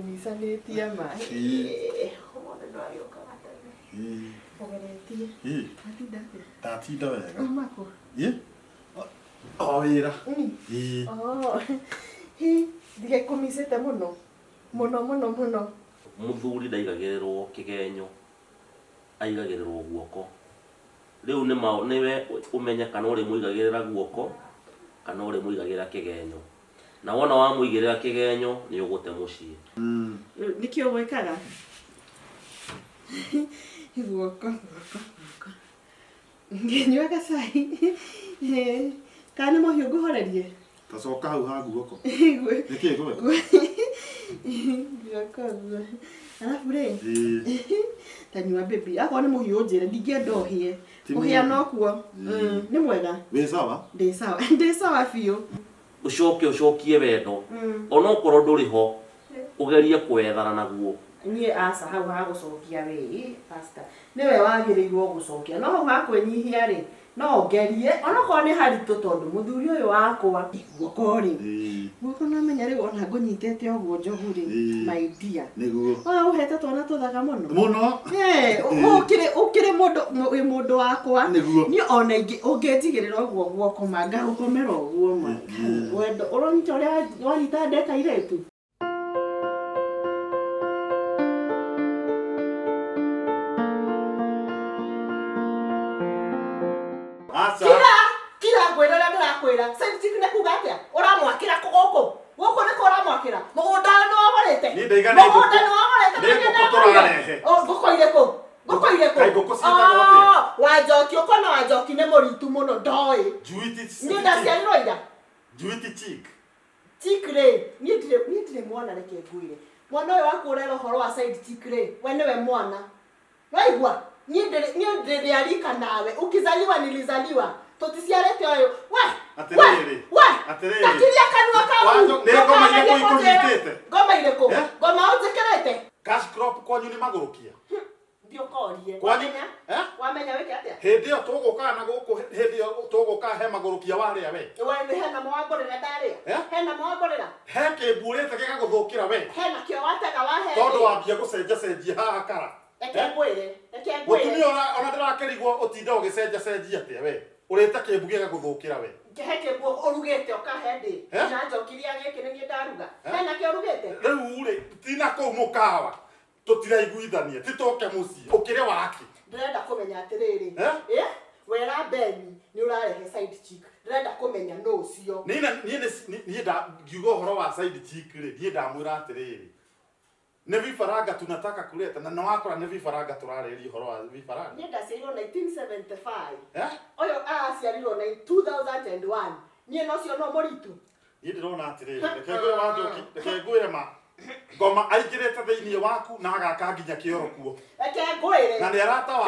kumisanetie ma. Ona no ayoka gatane. Ogeretie. Tatinda wega. Umako. Wira. Dige kumisete muno. Muno. Muthuri ndaigagĩrĩrwo kĩgenyo aigagĩrĩrwo guoko rĩu nĩwe ũmenya kana ũrĩ mũigagĩrĩra guoko kana ũrĩ mũigagĩrĩra kĩgenyo na wona wa mũigĩrĩra kĩgenyo nĩ ũgũte mũciĩ nikio gwĩkaga guoko ngenyuaga cai kana mũhiũ ngũhorerie tacoka hau ha guoko nĩkĩ gwĩka alafu re tanyua baby akwa nĩ mũhiũ njĩre ndingĩenda ũhĩe ũhĩa no kuo nĩ mwega wĩ sawa ndĩ sawa biũ ũcokie wendo ona okorwo ndũrĩ ho ũgerie kwethana naguo niĩ aca hau ha gũcokia we pastor nĩwe wagĩrĩirwo gũcokia no hau ha kwĩnyihia rĩ no ngerie ona ko nĩ haritũ tondũ mũthuri ũyũ wakwa guoko rĩ guoko no menya rĩu ona ngũnyitete ũguo njogu rĩ my dear nĩguo ũhete twana tũthaga mũno ũkĩrĩ mũndũ wakwa niĩ ona ingĩ ũngĩnjigĩrĩra ũguo guoko ma ngagũkomera ũguo ma wendo ũronita ũrĩa wanyita ndeka irĩtu Kira gwĩrĩra ndĩrakwĩra sensitive kuga atĩa ũramwakĩra gũkũ nĩkũ ũramwakĩra mũgũnda nĩ wagũrĩte mũgũnda nĩ wagũrĩte ngũkũ wanjoki ũkona wanjoki nĩ mũritu mũno ndoĩ niĩ ndaciarirwo ira chick rĩ niĩ ndirĩ mwana reke ngwĩre mwana ũyũ waku ũrera ũhoro wa side chick rĩ we nĩwe mwana waigua niĩ ndĩrĩarika nawe ukizaliwa nilizaliwa totisiarete oyo atiriri takiria kanua kaũ ngoma irĩkũ ngoma ũnjĩkĩrĩte cash crop kwanyu nĩ magũrũkia ndiokorie wamenya wĩke atĩa hĩndĩ ĩyo tũgũkaga na gũkũ hĩndĩ ĩyo tũgũkaga he magũrũkia warĩa we hena mwangũrĩra ndarĩa hena mwangũrĩra he kĩmburĩte gĩgagũthũkĩra we hena kĩo watega wahe tondũ wambia gũcenjacenjia haha kara Mutumia ona ndĩrakĩrigwo ũtinda ũgĩcenjacenjia atĩa we ũrĩte kĩmbu gĩgagũthũkĩra we kehe kĩmbu ũrugĩte ũkahe ndĩ na njokiria gĩkĩ nĩ niĩ ndaruga hena kĩo ũrugĩte rĩu rĩ tina kũu mũkawa tũtiraiguithania titoke mũciĩ ũkĩrĩ waki ndĩrenda kũmenya atĩrĩrĩ wera beni nĩ ũrarehe side chick ndĩrenda kũmenya no ũcio niĩ ngiuga ũhoro wa side chick rĩ niĩ ndamwĩra atĩrĩrĩ nĩ vifaranga tunataka kuleta na no wakora nĩ vifaranga tũrarĩrĩria ũhoro wa vifaranga niĩ ndaciarirwo 1975 ũyũ aciarirwo 2001 niĩ nocio no mũritũ niĩ ndĩrona atĩrĩrĩ reke ngwĩre ma ngoma aingĩrĩte thĩinĩ waku na agaka nginya kĩoro kuo reke ngwĩre na nĩ arata wa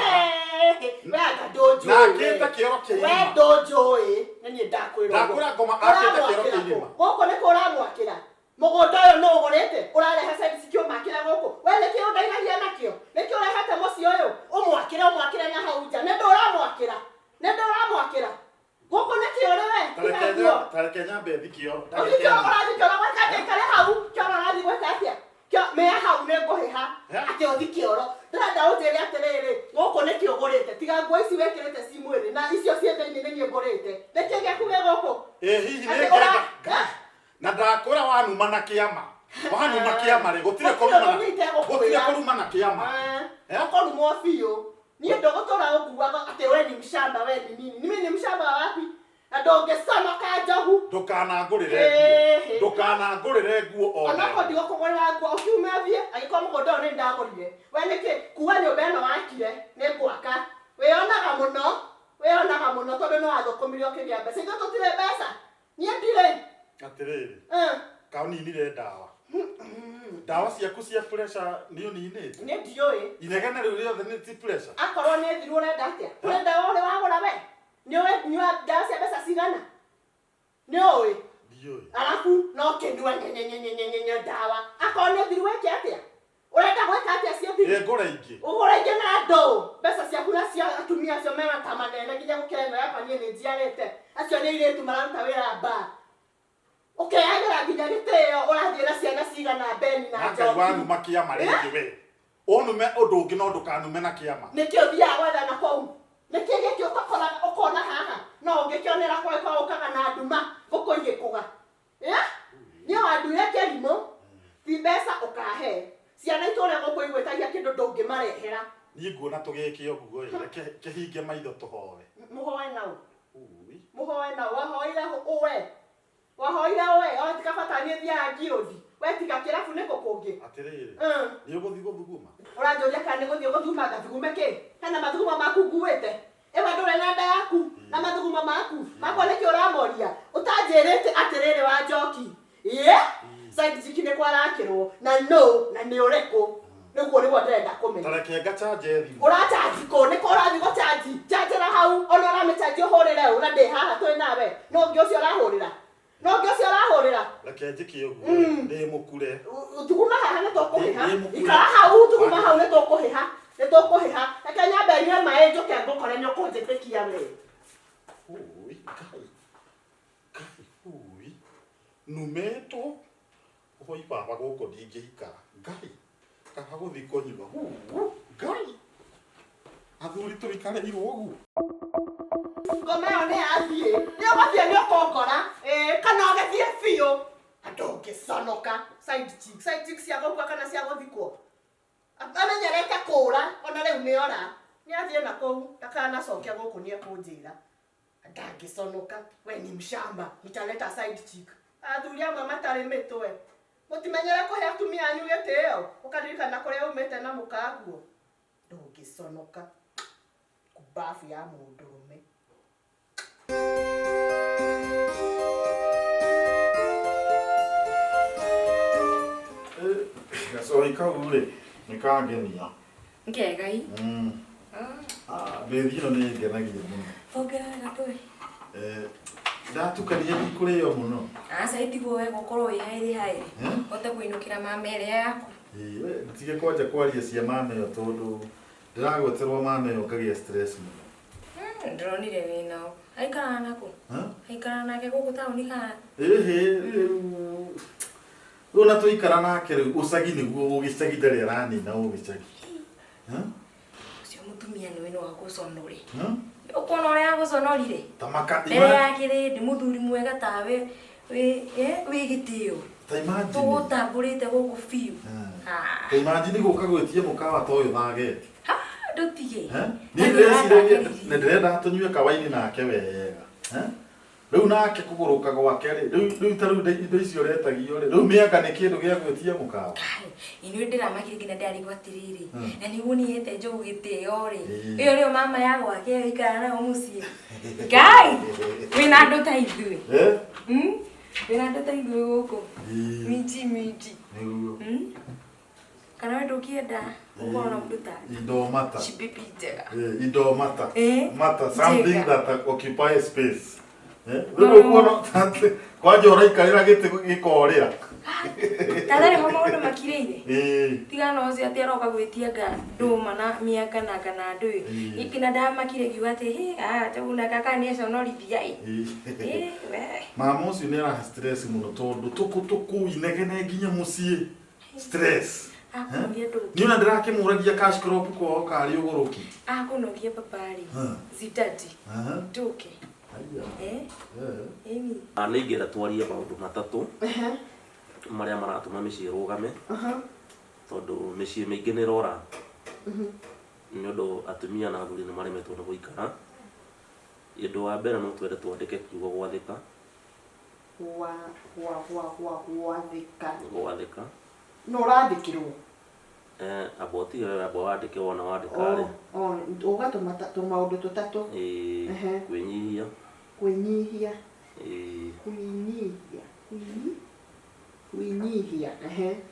wega ndũnjũĩ na akĩte kĩoro kĩa irima we ndũnjũĩ na niĩ ndakwĩra ngoma akĩte kĩoro kĩa irima gũkũ nĩkũ ũramwakĩra mũgũnda ũyũ nĩ ũgũrĩte ũrarehe side chick ũmakĩra gũkũ we nĩkĩo ũndainagia nakĩo nĩkĩo ũrehete mũciĩ ũyũ ũmwakĩre na hau nja nĩ ndũramwakĩra gũkũ nĩkĩo ũrĩ we tareke nyambe thikio ũrathikĩora gwĩkatĩikare hau kĩoro ũrathiĩ gwĩka atĩa mea hau nĩ ngũhĩha atĩ ũthi kĩoro ndĩrenda ũnjĩre atĩrĩrĩ gũkũ nĩkĩo ũgũrĩte tiga nguo ici wĩkĩrĩte ci mwĩrĩ na icio ciĩ thĩinĩ nĩ niĩ ngũrĩte nĩkĩo gĩaku gĩ gũkũ hihi nĩ na ndakwĩra wanuma na kĩama rĩ gũtirĩ kũruma na kĩama ũkũrumwo biũ niĩ ndũgũtũra ũkuaga atĩ we ni mshamba we ni nini nimi ni mshamba wapi na ndũngĩconoka njogu ndũkanangũrĩre nguo onako ndigũkũgũrĩra nguo ũkiume thiĩ agĩkorwo mũgũnda ũyũ nĩ ndagũrire we nĩkĩ kuga nyũmba ĩno wakire nĩ ngwaka wĩonaga mũno tondũ nĩ wathũkũmire ũkĩgĩa mbeca ithuĩ tũtirĩ mbeca niĩ ndirĩ atĩrĩrĩ kauninire ndawa ciaku cia pressure nĩ ũninĩte nĩ ndiũĩ inegene rĩu rĩothe nĩ ti pressure akorwo nĩ thiru ũrenda atĩa ũrenda ũrĩ wagũra we nĩũĩ nyua ndawa cia mbeca cigana nĩũĩ ndiũĩ alafu no kĩnyua nyenyenyenyenyenye ndawa akorwo nĩ thiru wĩke atĩa ũrenda gwĩka atĩa cia thiru ũgũra ingĩ na ndũ mbeca ciaku na cia atumia acio mena ta manene nginya gũkĩra ĩno yakwa niĩ nĩ njiarĩte acio nĩ airĩtu mararuta wĩra mbaa ũkeagĩra nginya gĩtĩo ũrathiĩ na ciana cigana beni na njoki ngai wangu makiama rĩngĩ we onume ũndũ ũngĩ no ndũkanume na kĩama nĩkĩo thiaga gwetha na kũu nĩkĩo gĩkĩ ũkona haha no ũngĩkĩonera kwa ũkaga na nduma ngũkũ igĩkũga nĩ wanduire kĩrimũ ti mbeca ũkahe ciana itũ ũrĩa ngũkũ igwĩtagia kĩndũ ndũngĩmarehera niĩ nguona tũgĩke ũguo kĩhinge maitho tũhoe mũhoe nau mũhoe nau wahoire ũwe otikabata thiaga ngiothi wetika kĩrabu nĩkũ kũngĩ atĩrĩrĩ nĩ ũgũthiĩ gũthuguma ũranjũria kana nĩ gũthiĩ gũthuguma ngathugume kĩ hena mathuguma maku nguĩte ĩwe ndũrĩ na nda yaku na mathuguma maku makwa nĩkĩ ũramoria ũtanjĩrĩte atĩrĩrĩ wa njoki side jiki nĩ kwarakĩrwo na nĩ ũrĩkũ nĩguo ndĩrenda kũmenya tareke ngacanje thimũ ũracanji kũ nĩkũ ũrathiĩ gũcanji canjĩra hau ona ũramĩcanji ũhũrĩre na ndĩ haha twĩ nawe no ũngĩ ũcio ũrahũrĩra reke njĩke ũguo ndĩ mũkure thuguma haha nĩtũkũhĩha ikara hau thuguma hau nĩtũkũhĩha reke nyambe nyue maĩ njũke ngũkore nĩ ũkũnjĩtĩkia we numetwo hoi baba gũkũ ndingĩikara ngai kaba gũthiĩ kũnyua ngai athuri tũikareirwo ũguo ngoma ĩyo nĩ yathiĩ nĩ ũkũngora kana ũgĩthiĩ biũ andũ ũngĩconoka side chick cia gũkua kana cia gũthikwo amenyerete kũũra ona rĩu nĩora nĩathiĩ na kũu ndakanacokia gũkũ nĩekũnjĩra ndangĩconoka we ni mshamba nitaleta side chick athuri amwe matarĩ mĩtwe mũtimenyere kũhe atumia anyu gĩtĩo ũkaririkana kũrĩa umĩte na mũkaguo ndũngĩconoka kubafu ya mũndũrũme gacoi kau rĩ nĩkangenia ngegai mbĩthi ĩno nĩ ngenagia mũno ongerera tũĩ ndatukania kũrĩo mũno aca itigwo wega ũkorwo wĩ haĩrĩ hote kũinũkĩra mama ĩrĩa yaku tige kwanja kwaria cia mama ĩyo tondũ ndĩragweterwo mama ĩyo ngagĩa stress mũno ndĩronire wĩnao aikaraga nakũ aikaraga nake gũkũ taũni kana rĩu na tũikara nake rĩu ũcagi nĩguo ũgĩcagi ndarĩ aranina ũgĩcagi ũcio mũtumia nĩwe nĩ wa gũconore ũkona ũrĩa agũconorire tamaka mbere yake rĩndĩ mũthuri mwega tawe wĩ gĩtĩo tũgũtambũrĩte gũkũ biũ imagine gũka gwĩtie mũkawa ta ũyũ thageti ndũtige nĩ ndĩrenda tũnyue kawaini nake wega rĩu nake kũgũrũka gwake rĩ rĩu ta rĩu indo icio ũretagio rĩ rĩu mĩanga nĩ kĩndũ gĩa gwĩtia mũkawa inyuĩ ndĩramakire nginya ndarigwo atĩrĩrĩ na nĩguo nĩhete njogu gĩtĩo rĩ ĩyo nĩyo mama ya gwake ĩikara nayo mũciĩ ngai wĩna andũ ta ithuĩ wĩna andũ ta ithuĩ gũkũ miji kana we ndũkĩenda gũkorwo na mũndũ ta indo mata cibibi njega indo mata something that occupy space rĩu kuona kwanja ũraikarĩra gĩtĩ gĩkorĩra tatharĩ ho maũndũ makirĩire tigana ũcio atĩ aroka gwĩtia ndũma na mĩanga na kana ndũĩ ikina ndamakire ngiuga atĩ njogu kaka nĩ aconorithia mama ũcio nĩ ara stress mũno tondũ tũkũ inegene nginya mũciĩ stress niĩ ona ndĩrakĩmũragia cash crop kwao karĩ ũgũrũki akũnogia paparĩ zitati tũke nĩ ingĩenda twarie maũndũ matatũ marĩa maratũma mĩciĩ ĩrũgame tondũ mĩciĩ mĩingĩ nĩ ĩrora nĩ ũndũ atumia na athuri nĩ maremetwo nĩ gũikara ũndũ wa mbere no twende twandĩke kiugo gwathĩka gwathĩka no ũrathĩkĩrwo aboti wewe abo wandĩke wona wandĩka rĩ ũgatũma tũmaũndũ tũtatũ kwĩnyihia kwĩnyihia kwĩnyihia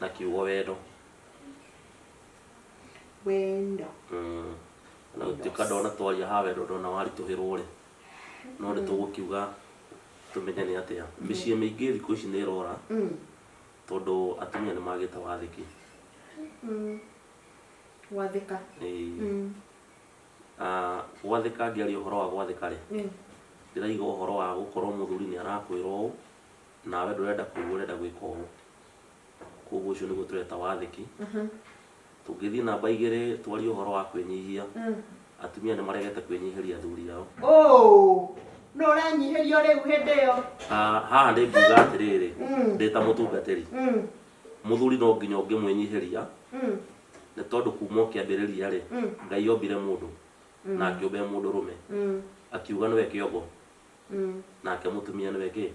na kiugo wendo na gũtuĩka ndona twaria ha wendo ndona waritũhĩrwo rĩ no nĩ tũgũkiuga tũmenye nĩ atĩa mĩciĩ mĩingĩ thikũ ici nĩ ĩrora tondũ atumia nĩ magĩte wathĩki gwathĩka gwathĩka ngĩaria ũhoro wa gwathĩka rĩ ndĩraiga ũhoro wa gũkorwo mũthuri nĩ arakwĩra ũũ nawe ndũrenda kũigua ũrenda gwĩka ũũ koguo ucio niguo tureta wathiki tungithii namba 2 twari uhoro wa kwinyihia atumia ni maregete kwinyihiria athuri ao. No uranyihirio riu hindi yo haha ndi nguga atiriri ndita mutungatiri muthuri no nginya ungimwinyihiria ni tondu kuma kiambiriria ri Ngai ombire mundu na akiumbe mundu rume akiuga niwe kiongo nake mutumia niwe ki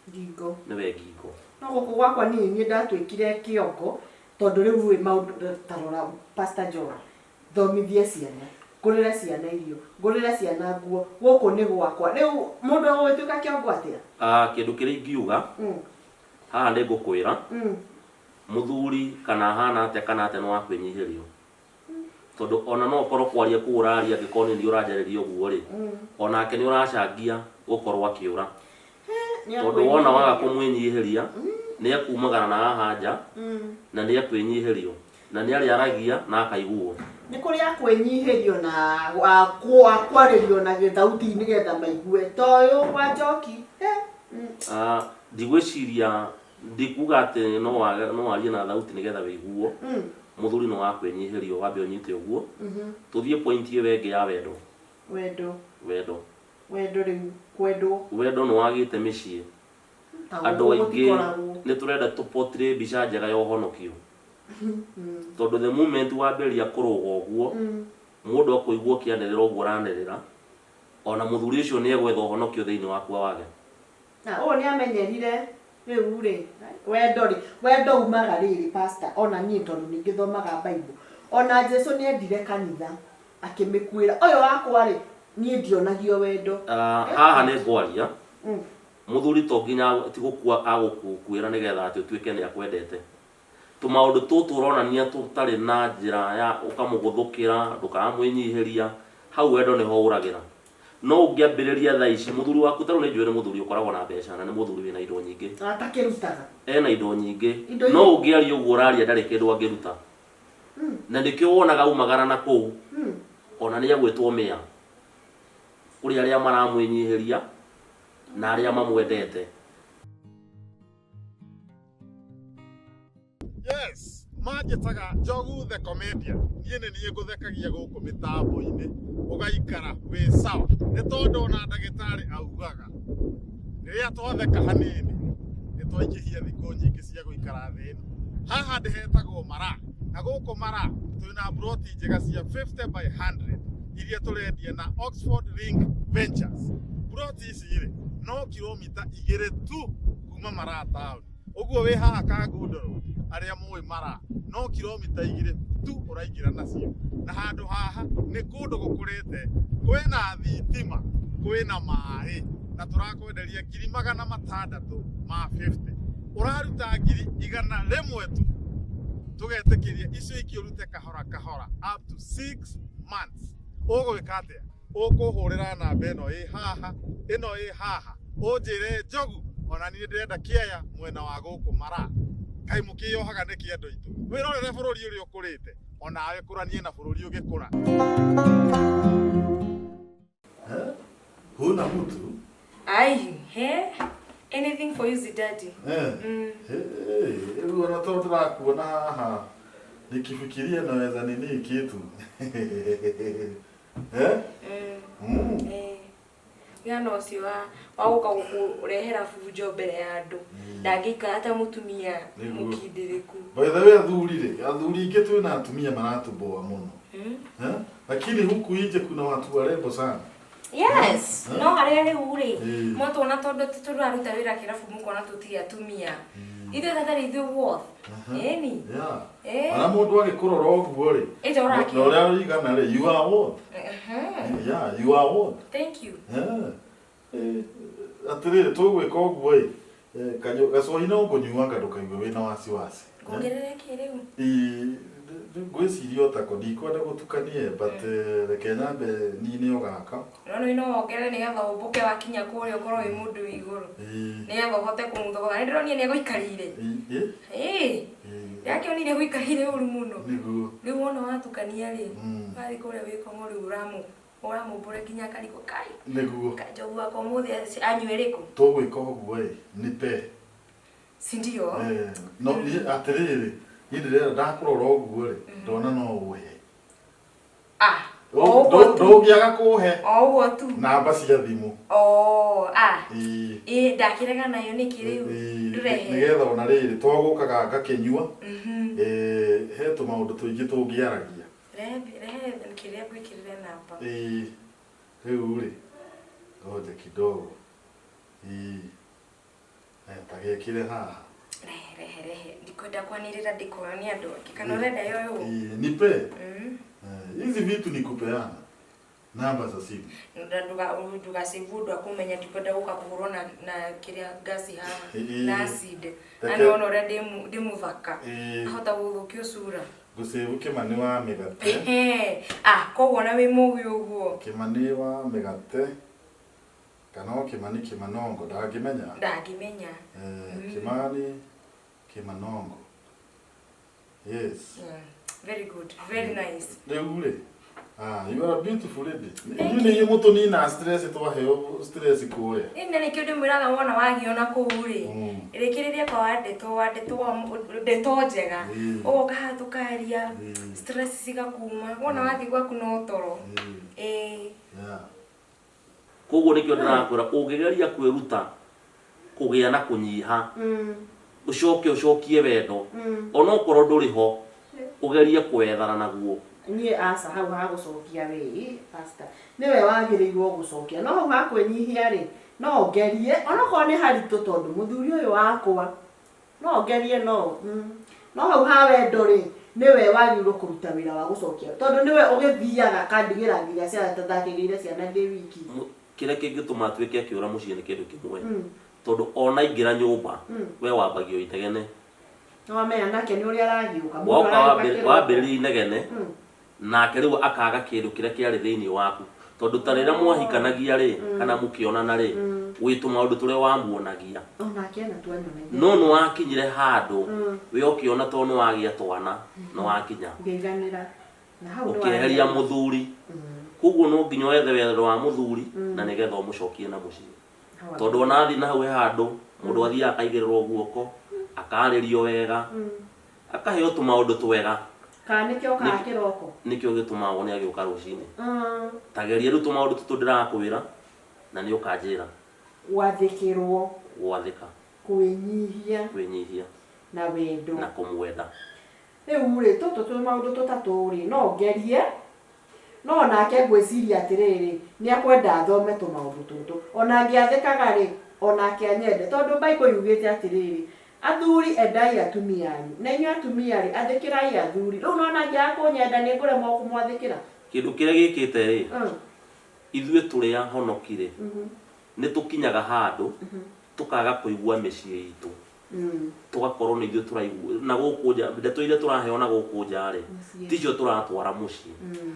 ngingo niwe ngingo. No guku gwakwa ni ndatwikire kiongo tondu riu wi maundu tarora Pastor John thomithie ciana ngurira ciana irio ngurira ciana nguo guku ni gwakwa riu mundu agwituka kiongo atia kindu kiri ingiuga haha ndi ngukwira muthuri kana hana atia no akwinyihirio tondu ona no ukorwo kwaria kuuraria ngikoni ni urajariria uguo ri onake ni uracangia gukorwo akiura tondu wona waga kumwinyihiria ni akumagana na haha nja na ni akwinyihirio na ni ariaragia na akaiguo ni kuri akwinyihirio na kwaririo na githauti nigetha maigue toyo kwa njoki ndigwiciria ndikuga ati no arie na thauti nigetha wiguo muthuri no akwinyihirio wambe unyite uguo tuthie point iyo wengi ya wendo no wagite micii andu aingi ni turenda tuportray bica njega ya uhonokio tondu the moment wamberia kuruga uguo mundu akuigua kianirira uguo ranirira ona muthuri ucio ni egwetha uhonokio thiini wakwa wage na ni amenyerire riu ri wendo umaga riri pastor ona nie tondu ningi thomaga Bible ona Jesu ni endire kanitha akimikwira uyu wakwa ri nie ndionagio wendo haha ni ngwaria muthuri to nginya tigukua agukukwira nigetha ati utuike ni akwendete tumaundu tutu uronania tutari na njira ya ukamuguthukira ndukamwinyihiria hau wendo niho uragira no ungiambiriria thaa ici muthuri waku taru ni njwire muthuri ukoragwo na mbeca na ni muthuri wina indo nyingi atakirutaga ena indo nyingi no ungiaria uguo uraria ndari kindu angiruta na ndikio wonaga umagara na kuu ona ni agwitwo mia uri aria maramwinyihiria na aria mamwendete. Yes, manjetaga Njogu the comedian. Niĩ nĩ niĩ ngũthekagia gũkũ mĩtambo-inĩ ũgaikara wĩ sawa nĩ tondu ona ndagĩtarĩ augaga rĩrĩa twatheka hanini nĩ twaingĩhia thikũ nyingĩ cia gũikara thĩ ĩno. Haha ndĩhetagwo mara na gũkũ mara twĩna broti njega cia 50 by 100 iria tũrendia na Oxford Ring Ventures. Broti ici rĩ no kilomita 2 tu kuma Mara town. Ũguo wĩ haha Kangundoro aria mũĩ Mara no kilomita 2 tu ũraingĩra nacio. Na handũ haha nĩ kũndũ gũkũrĩte kwĩna thitima kwĩna maĩ na tũrakwenderia 600 ma 50. Ũraruta 100 tu tugetĩkĩria icio ingĩ kahora kahora up to 6 months. Ũgwĩka atĩa? Ũkũhũrĩra namba ĩno ĩ haha ũnjĩre Njogu ona niĩ ndĩrenda kĩaya mwena wa gũkũ Mara kaĩ mũkĩyohaga nĩ kĩendo itũ wĩrorere bũrũri ũrĩa ũkũrĩte onawe kũranie na bũrũri ũgĩkũra. Huna mtu anything for you daddy. Ona to tũrakuona haha nikifikiria naweza nini kitu Yana ucio wa guka gũkũrehera bunjo mbere ya andu ndangĩikara hata mutumia mukindiriku. By the way athuri ingĩ twĩna atumia maratũmboa mũno lakini huku nje kuna watu warembo sana. Yes, no haria riu ri moto na tondu turaruta wira kirabu mukona tuti atumia ithe tatari ithe worth eni ana mundu agikũrora ũguo ri na ũrĩa ũigana ri you are worth. You are worth. Thank you. Atiriri tugwika ũguo ri gacohi no ngũnyuanga ndũkaigue wĩna wasiwasi. Ngongerere kĩrĩu ngwĩciria otako ndikwenda gũtukanie but reke nyambe nini ũgaka no ino ongerere nigetha ũmbuke wakinya kũrĩa ũkorwo wĩ mũndũ wĩ igũrũ nigetha ũhote kũmũthogora nĩ ndĩronire nĩ egũikarire yakĩonire egũikarire ũru mũno rĩu wona watukania rĩ wathiĩ kũrĩa wĩ Kongo rĩu ũramũmbũre nginya kariko kai nĩguo Njogu wakwa ũmũthĩ anyue rĩkũ tũgwĩka ũguo nipe Si ndio? No atiriri ndirera ndakurora uguo ri ndona no uhe. Ndogiaga kuhe. Oguo tu. Namba cia thimu. Ndakirega nayo niki riu ndurehe. Nigetha ona riri twagukaga ngakinyua. He tumaundu tuingi tungiaragia. Rehe kiria gwikirire namba. Riu ri ngoja kidogo. Tagekire haha. Rehe ndikwenda kwanirira ndikuonia andu angi kana urenda yoyo. Nipe. Hizi vitu nikupeana. Namba za simu. Ndugasivudu akumenya ndikwenda guka kuhurwo na kiria gasi haha na acid. Ana ono ready ndimuvaka. Ahota guthukia sura. Gusevu kimani wa migate. Koguo na wi mugi uguo. Kimani wa migate. Kana kimani kimanongo ndagimenya. Ndagimenya. Kimani kimanongo. Yes. Very good. Very nice. Deule. You are a beautiful lady. Ni mutu ni na stress twaheo stress kure. Ine ni kiundi mwiraga wona wagiona kuuri. Irekiriria kwa ndeto njega. Ogo kahatuka haria. Stress cigakuma. Wona wathi gwaku no toro. Koguo nikio ndirakwira ungigeria kwiruta kugia na kunyiha. Ucokie wendo. Ona okorwo nduri ho ugerie kwethana naguo. Nie asa hau ha gucokia we pastor. Niwe wagirirwo gucokia. No hau ha kwenyihia ri. No ngerie ona ko ni haritu tondu muthuri uyu wakwa. No ngerie no. No hau ha wendo ri. Niwe wagirirwo kuruta wira wa gucokia. Tondu niwe ugithiaga kandigira nginya cia tathakirire ciana ndi wiki. Kire kingituma twike akiura muciĩ ni kindu kimwe. Tondu ona ingira nyumba we wambagio itegene. No menya nake ni uria aragiuka. Wambĩrĩria inegene nake rĩu akaga kĩndũ kĩrĩa kĩarĩ thĩinĩ waku. Tondu ta rĩrĩa mwahikanagia rĩ kana mũkĩonana rĩ wĩtũ maũndũ tũrĩa wamuonagia. Onake na twanyonagia. No nĩ wakinyire handũ we ũkĩona to nĩ wagĩa twana no wakinya. Ngeiganĩra. Na hau ũkĩeheria mũthuri. Koguo no nginya wethe wendo wa mũthuri na nĩgetha ũmũcokie na mũciĩ. Tondu ona athi na hau he handũ mũndũ athiaga akaigĩrĩrwo guoko akarĩrio wega akaheo tũmaũndũ twega. Kana nikio ka kiroko. Nikio gituma wone agĩũka rũcinĩ. Tageria rĩu tũmaũndũ tũtũ ndĩrakwĩra na nĩ ũkanjĩra. Gwathĩkĩrwo. Gwathĩka. Kwĩnyihia. Na wendo. Na kũmwenda. Rĩu rĩ tũtũ tũmaũndũ tũtatũ rĩ no ngerie. No nake ngwĩciria atirĩrĩ nĩ akwenda athome tũmaũndũ tũtũ. Ona ngĩathĩkaga rĩ onake anyende tondu Bible yugĩte atirĩrĩ athuri endai atumia anyu. Na inyu atumia ri athikirai athuri. Riu nona ngia kunyenda ni nguremwo kumwathikira. Kindu kiria gikite ri. Ithue turi ahonokire. Ni tukinyaga handu tukaga kuigua mĩciĩ itu. Tugakorwo ni ithue turaigua na guku nja ndeto ile turaheona guku nja ri. Ticio turatwara muciĩ.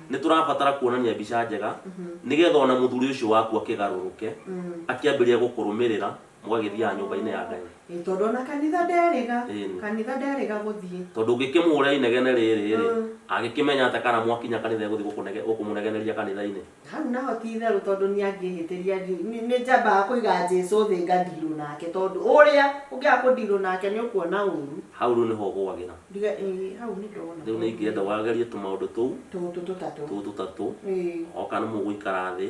Ni turabatara kuonania mbica njega nigetha ona muthuri ucio waku akigaruruke akiambiria gukurumirira mugagithia nyumba-inĩ ya Ngai. Tondu na kanitha nderega guthii. Tondu ngikimura inegene riri agikimenya ata kana mwakinya kanitha guthii gukumunegeneria kanitha-inĩ. Hau naho ti itherũ tondu ni angihitiria ni njamba kuiga Jesu thi ngathiru nake tondu uria ungia kuthiru nake ni ukuona uru. Hau ru niho gwagĩra. Hau ni ndona. Riu ni ingĩenda wagerie tũmaũndũ tũu tũtatũ. Oka nĩ mũgũikara thĩ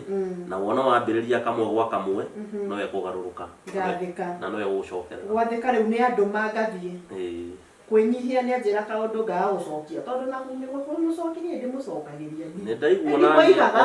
na wona wambĩrĩria kamwe gwa kamwe no wekũgarũrũka. Na no wegũcokerera. Gwathĩka rĩu nĩ andũ mangathie. Kwĩnyihia nĩ njĩra kaũndũ ngagucokia tondu na kumucokirie ndimucokagiria. Nĩ ndaigua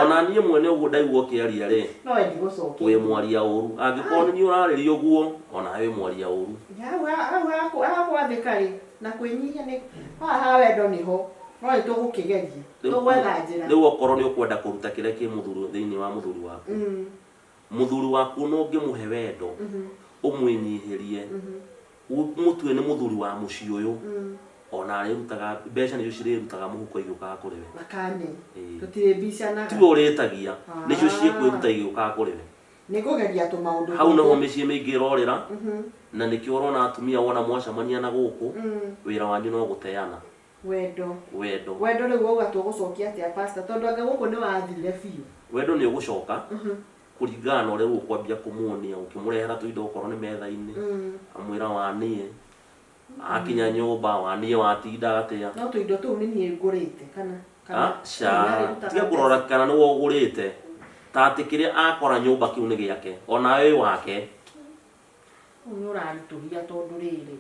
ona niĩ mwene ũguo ndaigua ũkĩaria rĩ. No endi gucokia. Wĩ mwaria ũru. Angĩkorwo nĩ ũrarĩria ũguo ona wĩ mwaria ũru. Hau gwathĩka rĩ na kwĩnyihia nĩ haha wendo nĩho. No nĩtũgũkĩgeria. Tũgwetha njĩra. Rĩu okorwo nĩ ũkwenda kũruta kĩrĩa kĩ mũthuri thĩinĩ wa mũthuri waku. Muthuri waku no ngĩmũhe wendo umwinyihirie mutue nĩ muthuri wa muciĩ uyu ona arĩrutaga mbeca nĩcio cirĩrutaga mũhuko igĩũkaga kũrĩ we. Makane tũtirĩ mbica na tiwe ũrĩtagia nĩcio ciĩkwĩruta igĩũkaga kũrĩ we. Nĩkũgeria tũmaũndũ hau naho mĩciĩ mĩingĩ ĩrorĩra na nĩkĩo ũrona atumia wona mwacamania na gũkũ wĩra wanyu no gũteana. Wendo rĩu wauga tũgũcokia atĩa pastor tondu anga gũkũ nĩ wathire biũ. Wendo nĩ ũgũcoka kuringana na ũrĩa ũkwambia kũmuonia ukimurehera tuindo okorwo nĩ metha-inĩ amwĩra wa niĩ akinya nyumba wani watinda atia no tu indo tu nini ngurite kana tiga kurora kana ni wogurite ta atikiria akora nyumba kiu ni giake ona we wake urarituria tondu riri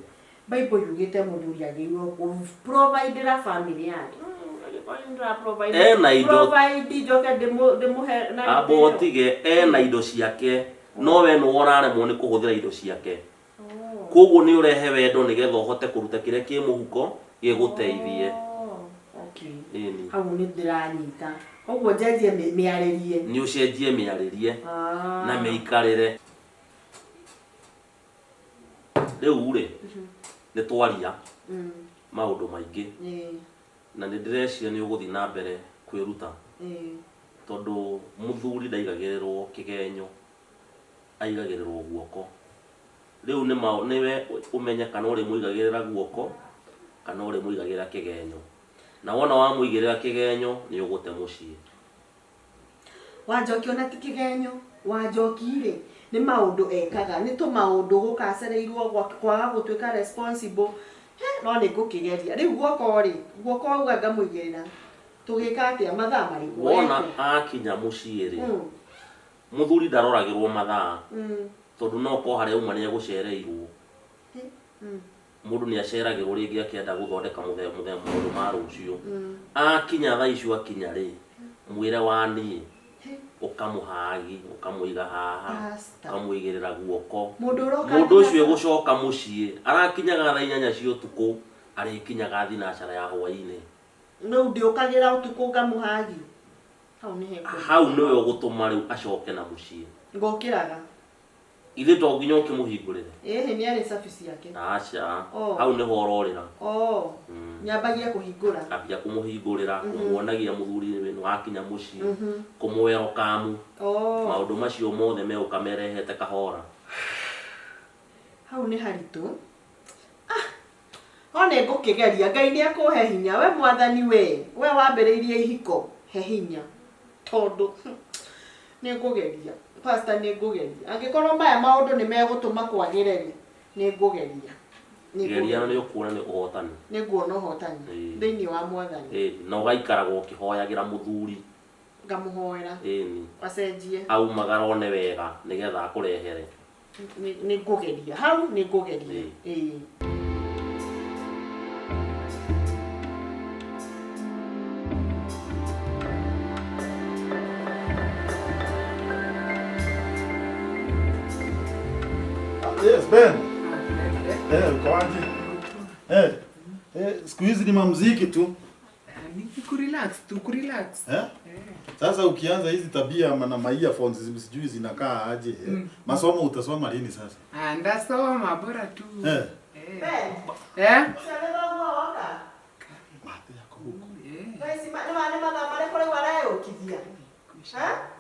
Bible yugite muthuri agirwo provide la family yake na indo provide joke demuhe na abotige na indo ciake no we no oraremwo ni kuhuthira indo ciake koguo ni urehe wendo nigetha uhote kuruta kiria ki muhuko giguteithie hau ni ndiranyita koguo njenjie miaririe ni ucenjie miaririe na meikarire riu ri ni twaria maundu maingi na ni ndirecia ni uguthi na mbere kwiruta tondu muthuri ndaigagirirwo kigenyo aigagirirwo guoko riu ni we umenya kana uri muigagirira guoko kana uri muigagirira kigenyo na wona wa muigirira kigenyo ni ugute mucii wanjokio na ti kigenyo wanjokire ni maundu ekaga ni to maundu gukacereirwo kwaga gutwika responsible no ni ngukigeria riu guoko uga ngamuigirira tugika atia mathaa mari wona akinya mucii ri muthuri ndaroragirwo mathaa tondu no ko haria uma ni gucereirwo mundu ni aceragirwo ringi akienda guthondeka mundu ma rucio akinya thaa icio akinya ri mwire wani ukamuhagi ukamuiga haha ukamuigirira guoko mundu ucio gucoka mucii arakinyaga thaa 8 cia utuku arikinyaga thinacara ya hwaini no ndiukagira utuku ngamuhagi hau niwe ugutuma riu acoke na mucii ngokiraga ithe to nginya ukimuhingurire ni ari service yake acha hau ni hororira nyambagia kuhingura ambia kumuhingurira kumuonagia muthuri wenu wakinya mucii kumwero kamu maundu macio mothe me ukamerehete kahora hau ni haritu one ngukigeria Ngai ni akuhe hinya we mwathani we wambiriirie ihiko he hinya tondu ni ngugeria pastor ni ngugeria angikorwo maya maundu ni megutuma kwagireri ni ngugeria geria ni ukuona ni uhotani ni nguona uhotani thiini wa mwathani no gaikaraga ukihoyagira muthuri ngamuhoera acenjie aumagarone wega nigetha akurehere ni ngugeria hau ni ngugeria Yes, Ben. Kwaje? Siku hizi ni mamziki tu. Ni kurelax. Sasa ukianza hizi tabia na earphones sijui zinakaa aje. Masomo utasoma lini sasa? Ndasoma bora tu. Ben. Usaleva waka. Mate yako huko. Basi ni madha mare kore warayo kithia.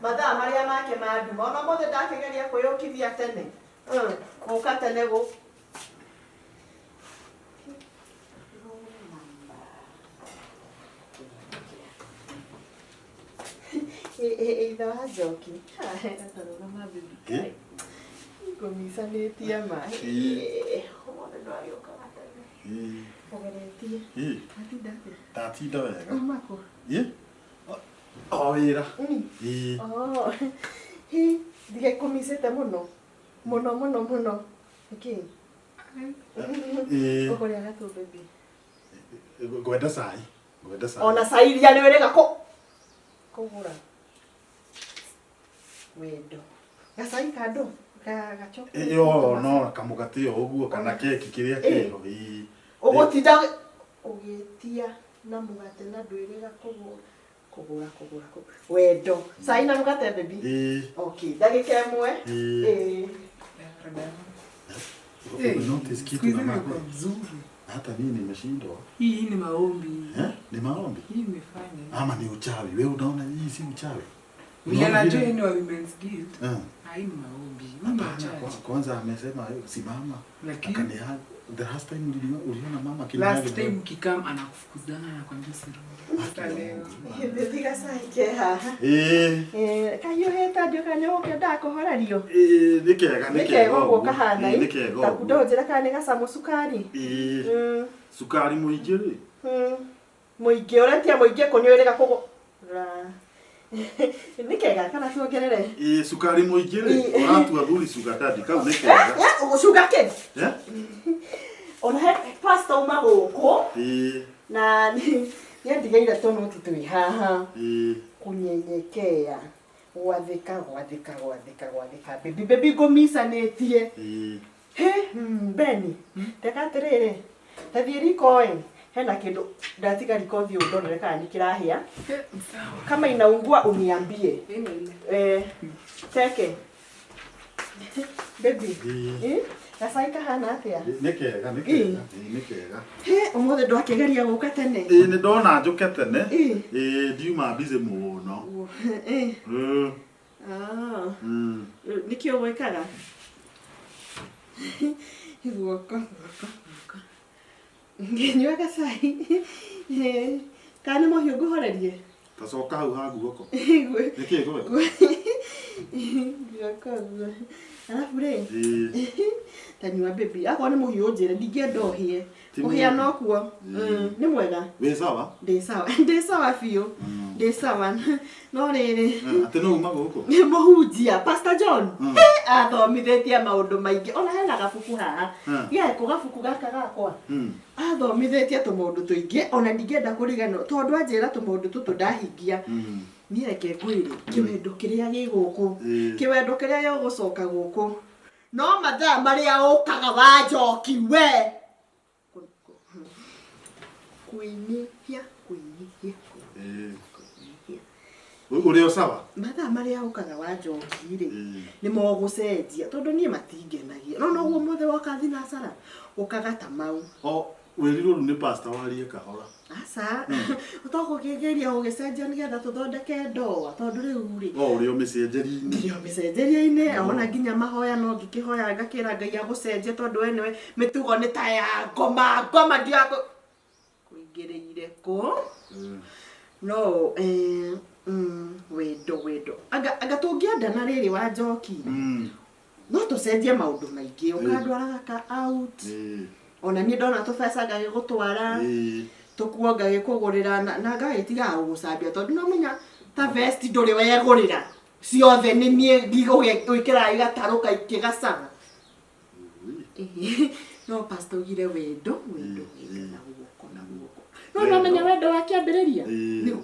Madha maria make maduma ona mothe ndakigeria kuyukithia tene. Kuka tene go. Either joki. Ndatoroga mabibi. Komisanitie ma. Ona ndo ayoka tene. Ogeretie. Tatinda wega. Mako. Wira. Dige komisete muno. Muno. Iki. Okoria gato baby. Gwenda sai. Ona sai iria ni werega ko. Kugura. Wendo. Gasai kado. Gacho. No kamugati uguo kana keki kiria kiro. Ugotinda ugetia na mugate na ndwirega kugura. Wendo. Sai na mugate baby. Okay, dakika imwe. Notice kitu na mambo nzuri. Hata mimi nimeshindwa. Hii ni maombi. Ni maombi? Hii imefanya. Ama ni uchawi. Wewe unaona hii si uchawi? Uliona join wa Women's Guild? Hii ni maombi. Kwanza amesema simama. Akanihaga. The last time uliona mama Last time kikam anakufukuzana na kwambia sirudi. Hata leo. Ndiga saike haha. Kayo heta ndio kanyoke ndakohorerio. Nikega. Nikega uguo kahana. Takudonjera kane gacamu sukari. Sukari muingi ri. Muingi uretia muingi kunywerera kugo. Nikega kana tuongerere. Sukari muingi ri. Watu athuri sugar daddy kau nikega. Sugar kid. Ona he pasta uma goko. Na ndigaire tono titui haha. Kunyenyekea. Gwathika. Baby gomisa netie. Beni. Teka terere. Tathie riko hena kindu ndatiga riko thio ndonere kana nikirahia. Kama inaungua uniambie. Teke. Baby. Gacaika hana atia? Nikega. Umothe ndwakigeria guka tene. Ni ndona njuke tene. Ndiuma busy muno. Nikio gwikaga. Guoko. Ngenywa gacai. Kana mohiu nguhorerie. Tacoka hau ha guoko. Niki gweka? Guoko. Alafu re. Tanyua baby. Akwa ni muhiu njire ndingenda ohie. Ohia no kuo. Ni mwega. We sawa? Ndi sawa fiu. Ndi sawa. No riri. Ate no uma guko. Ni muhunjia Pastor John. Athomithetie maundu maingi. Ona hena gabuku haha. Ko gabuku gaka gakwa. Athomithetie tumundu tuingi. Ona ndingenda kurigano tondu anjira tumundu tutu ndahingia. Ni reke ngwire kiwendo kiria giguku. Kiwendo kiria gigucoka guku. No mathaa maria ukaga wanjoki we. Kuinihia. Uri sawa? Mathaa maria ukaga wanjoki ri ni mogucenjia tondu nie matingenagia. No guo mothe wakathi na sara ukaga tamau. Wiriru ni pastor warie kahora. Asa. Utoko kigeria ugicenjia nigetha tuthondeke ndoa tondu riu ri. Uri umicenjeri-ini. Ndio micenjeri-ini ona nginya mahoya no ngikihoya ngakira Ngai agucenjia tondu wenewe mitugo ni ta ya ngoma ndiako kuingireire ko. No wendo. Anga tungienda na riri wa njoki. No tucenjie maundu maingi ukandwara gaka out. Ona ni ndona tubesa ngagigutwara. Tukuonga gikugurira na ngagitiga gucambia tondu no menya ta vest nduri wegurira. Ciothe ni nie ndigugikira igataruka ikigacaga. No pastor ugire wendo na guoko. No menya wendo wa kiambiriria.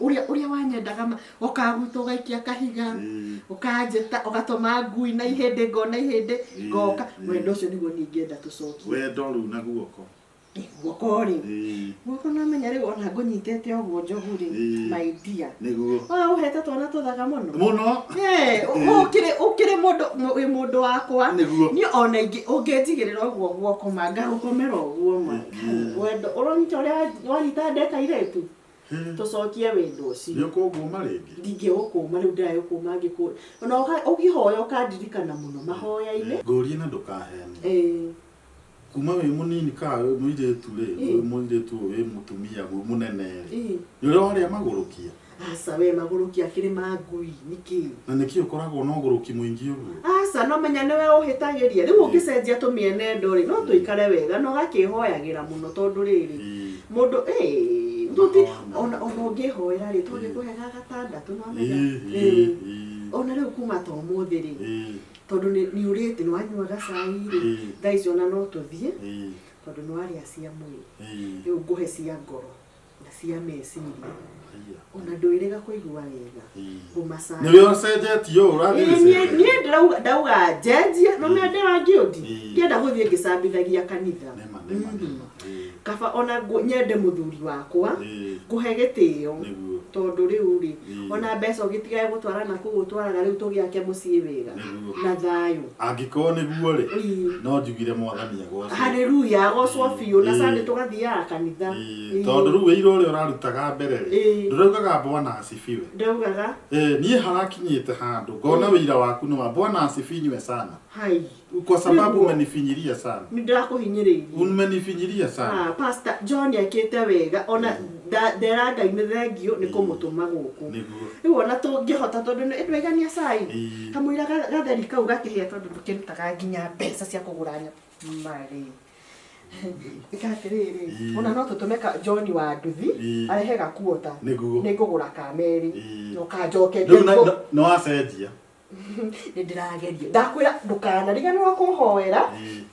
Uria wanyendaga ukaguta ugaikia kahiga. Ukanjeta ugatoma ngui na ihinde ngona ihinde ngoka. Wendo ucio niguo ningienda tucokie. Wendo ru na guoko. Guoko ri. Guoko no menya riu ona ngunyitete oguo njogu ri. My dear. Niguo. Uhete twana tuthaga muno. Muno. Ukire mundu wakwa. Ni ona ingi ungejigirira oguo guoko manga gukomera oguo ma. Wendo uronyita uria wanita ndeka iretu. Tucokie wendo ucio. Ni ukuguma ringi. Ndingi ukuma riu ndayo kuma ngiku. Ona ugihoya ukandirikana muno mahoya-ini. Ngurie na ndukahene. Kuma we munini ka muiretu ri muiretu we mutumia we munene ri ni uri wari amagurukia asa we magurukia kiri mangui niki na niki ukoragwo no guruki muingi uguo asa no menya niwe uhitagiria riu ungicenjia tumiene ndori no tuikare wega no gakihoyagira muno tondu riri mundu nduti ona ungihoera ri tugikuhega gatandatu no menya ona riu kuma to muthi ri tondu ni urite ni wanyua gacai ri thaici ona no tuthie tondu ni waria cia mwiri riu nguhe cia ngoro na cia meciria ona nduirega kuigua wega umacani ni yo cenjetio urathie ni ndauga njenjie no me ndera ngiundi ndienda guthie ngicambithagia kanitha kaba ona nyende muthuri wakwa nguhe gitio tondu riu ri ona mbeca ugitigae gutwarana kugutwaraga riu tugiake mucii wega na thayu angiko niguo ri no njugire mwathani agwacwo haleluya agocwo biu na Sunday tugathiaga kanitha tondu riu wira uria urarutaga mbere ri nduraugaga Bwana asifiwe ndaugaga niĩ harakinyĩte handũ ngona wĩira waku nĩ wa Bwana asifinywe sana hai kwa sababu umenifinyiria sana nindirakuhinyiriria umenifinyiria sana Pastor John akite wega ona nderanga ine thengio ni kumutuma guku riu ona tungihota tondu ndwegania cai kamwira gatheri kau gakihe tondu ndukirutaga nginya mbeca cia kugura mari ikatiriri ona no tutumeka John wa nduthi arehe gakuota ningugura kameri ukanjoke no acenjia ndirageria ndakwira ndukana riganirwo kuhoera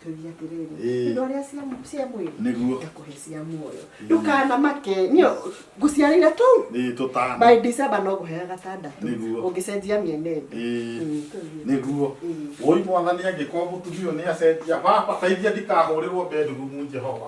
turia tiriri ndo aria cia mwiri niguo ndakuhe cia muoyo ndukana make nio nguciarire tu tutana by December no guhea gatandatu ungicenjia mienende niguo woi mwathani angikwa mutumia ni acenjia baba teithia ndikahurirwo bedroom Jehova